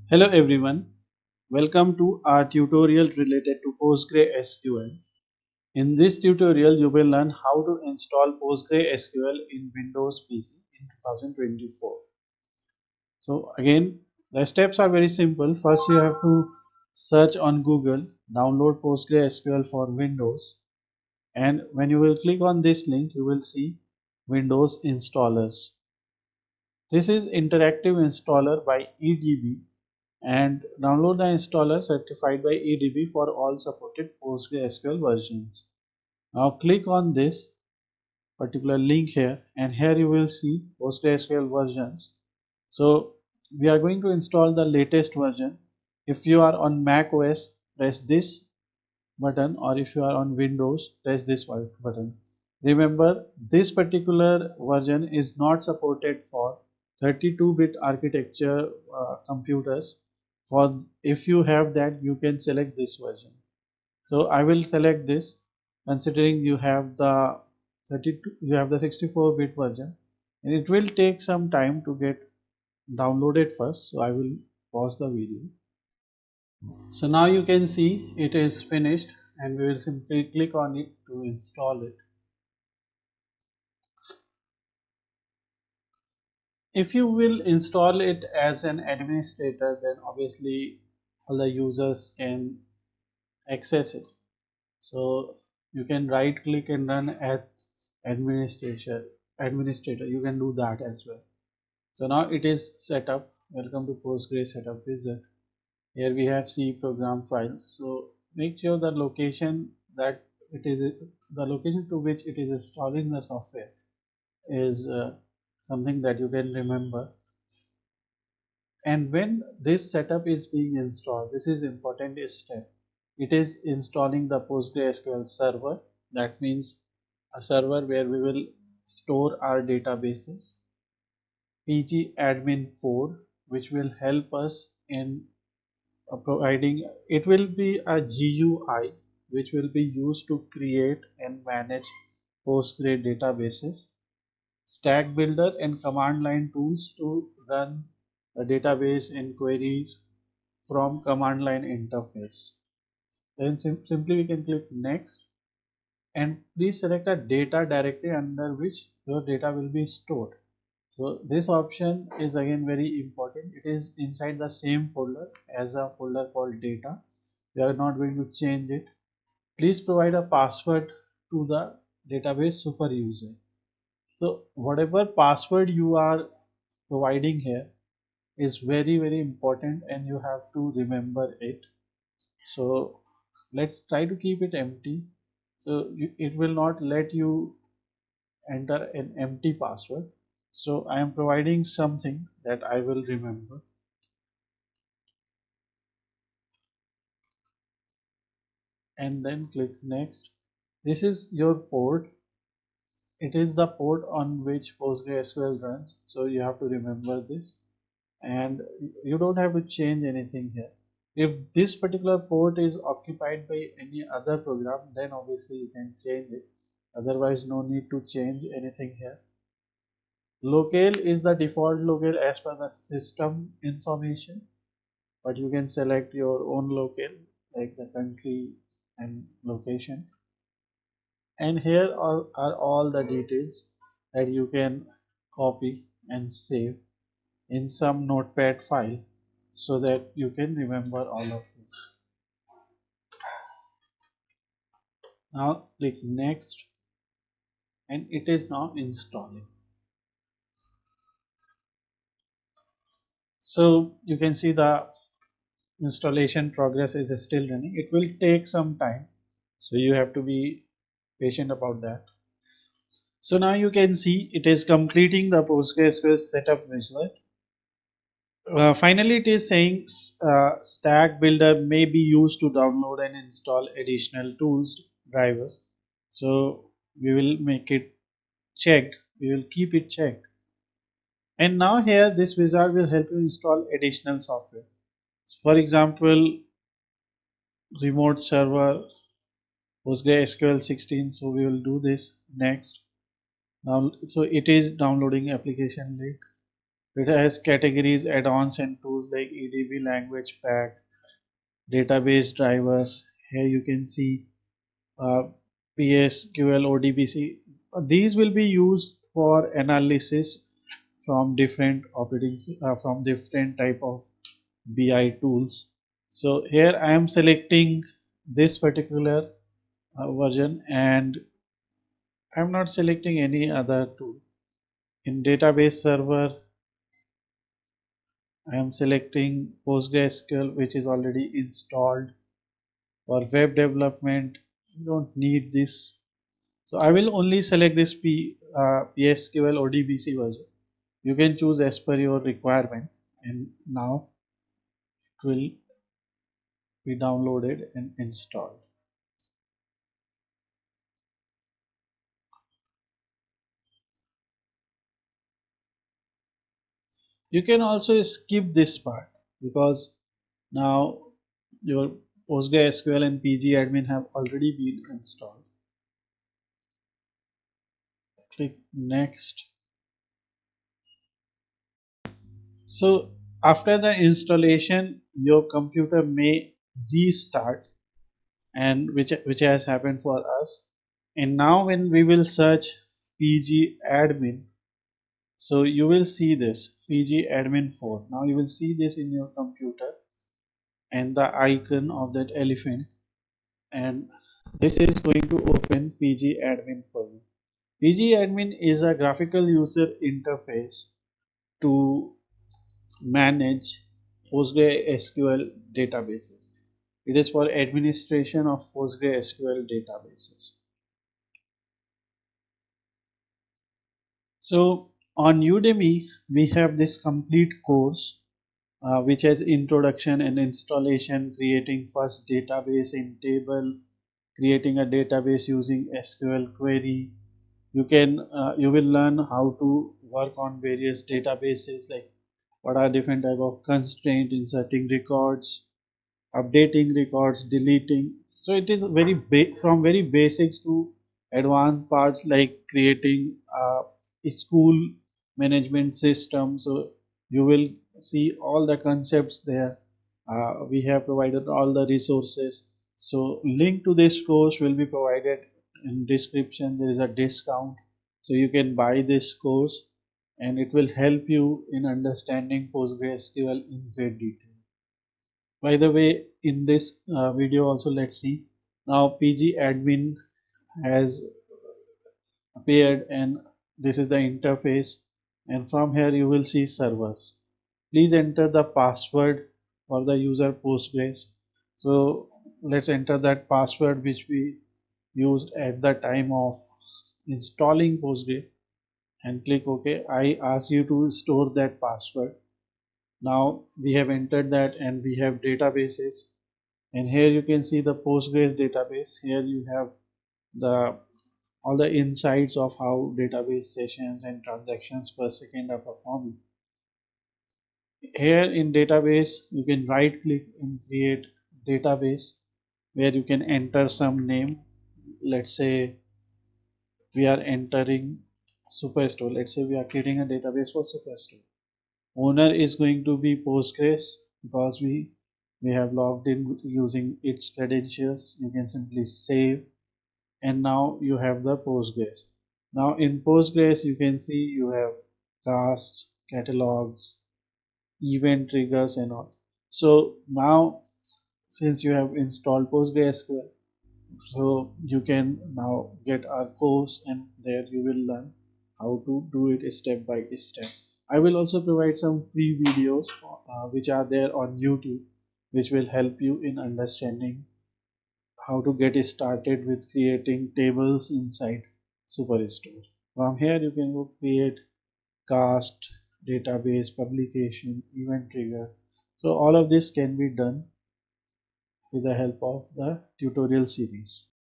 Hello everyone, welcome to our tutorial related to PostgreSQL. In this tutorial, you will learn how to install PostgreSQL in Windows PC in 2024. So again, the steps are very simple. First, you have to search on Google, download PostgreSQL for Windows, and when you will click on this link, you will see Windows installers. This is interactive installer by EDB and download the installer certified by EDB for all supported PostgreSQL versions. Now click on this particular link here and here you will see PostgreSQL versions. So we are going to install the latest version. If you are on Mac OS, press this button, or if you are on Windows, press this button. Remember, this particular version is not supported for 32-bit architecture computers. For if you have that, you can select this version. So I will select this, considering you have the 32, you have the 64-bit version, and it will take some time to get downloaded first. So I will pause the video. So now you can see it is finished, and we will simply click on it to install it. If you will install it as an administrator, then obviously all the users can access it. So you can right click and run as administrator. You can do that as well. So now it is set up. Welcome to Postgre setup wizard. Here we have C program files. So make sure the location that it is the location to which it is installing the software is something that you can remember. And when this setup is being installed, this is important step. It is installing the PostgreSQL server. That means a server where we will store our databases. pgadmin4, which will help us in providing, it will be a GUI which will be used to create and manage Postgre databases, stack builder and command line tools to run the database inquiries from command line interface. Then simply we can click next, and please select a data directory under which your data will be stored. So this option is again very important. It is inside the same folder as a folder called data. We are not going to change it. Please provide a password to the database super user. So whatever password you are providing here is very important, and you have to remember it. So let's try to keep it empty. So it will not let you enter an empty password. So I am providing something that I will remember, and then click next. This is your port. It is the port on which PostgreSQL runs. So you have to remember this, and you don't have to change anything here. If this particular port is occupied by any other program, then obviously you can change it. Otherwise, no need to change anything here. Locale is the default locale as per the system information, but you can select your own locale like the country and location. And here are all the details that you can copy and save in some notepad file so that you can remember all of this. Now click next, and it is now installing. So you can see the installation progress is still running. It will take some time, so you have to be patient about that. So now you can see it is completing the PostgreSQL setup wizard. Finally, it is saying Stack Builder may be used to download and install additional tools drivers. So we will make it checked. We will keep it checked. And now here this wizard will help you install additional software. For example, remote server PostgreSQL 16. So we will do this next. Now, so it is downloading application link. It has categories, add-ons, and tools like EDB, language pack, database drivers. Here you can see PSQL, ODBC. These will be used for analysis from different from different type of BI tools. So here I am selecting this particular version, and I am not selecting any other tool. In database server, I am selecting PostgreSQL, which is already installed. For web development, you don't need this. So I will only select this PSQL ODBC version. You can choose as per your requirement, and now it will be downloaded and installed. You can also skip this part because now your PostgreSQL and pgadmin have already been installed. Click next. So after the installation, your computer may restart, and which has happened for us. And now when we will search pgadmin, so you will see this pgadmin 4. Now you will see this in your computer and the icon of that elephant, and this is going to open pgadmin for you. pgadmin is a graphical user interface to manage PostgreSQL databases. It is for administration of PostgreSQL databases. So on Udemy, we have this complete course which has introduction and installation, creating first database in table, creating a database using SQL query. You will learn how to work on various databases, like what are different type of constraint, inserting records, updating records, deleting. So it is from very basics to advanced parts like creating a school management system. So you will see all the concepts there. We have provided all the resources. So link to this course will be provided in description. There is a discount, so you can buy this course, and it will help you in understanding PostgreSQL in great detail. By the way, in this video also, let's see. Now pgadmin has appeared, and this is the interface, and from here you will see servers. Please enter the password for the user Postgres. So let's enter that password which we used at the time of installing Postgres, and click OK. I ask you to store that password. Now we have entered that, and we have databases, and here you can see the Postgres database. Here you have the all the insights of how database sessions and transactions per second are performing. Here in database, you can right click and create database, where you can enter some name. Let's say we are entering Superstore. Let's say we are creating a database for Superstore. Owner is going to be Postgres because we have logged in using its credentials. You can simply save, and now you have the Postgres. Now in Postgres you can see you have casts, catalogs, event triggers, and all. So now, since you have installed PostgreSQL, so you can now get our course, and there you will learn how to do it step by step. I will also provide some free videos which are there on YouTube, which will help you in understanding how to get started with creating tables inside Superstore. From here you can go create cast, database, publication, event trigger. So all of this can be done with the help of the tutorial series.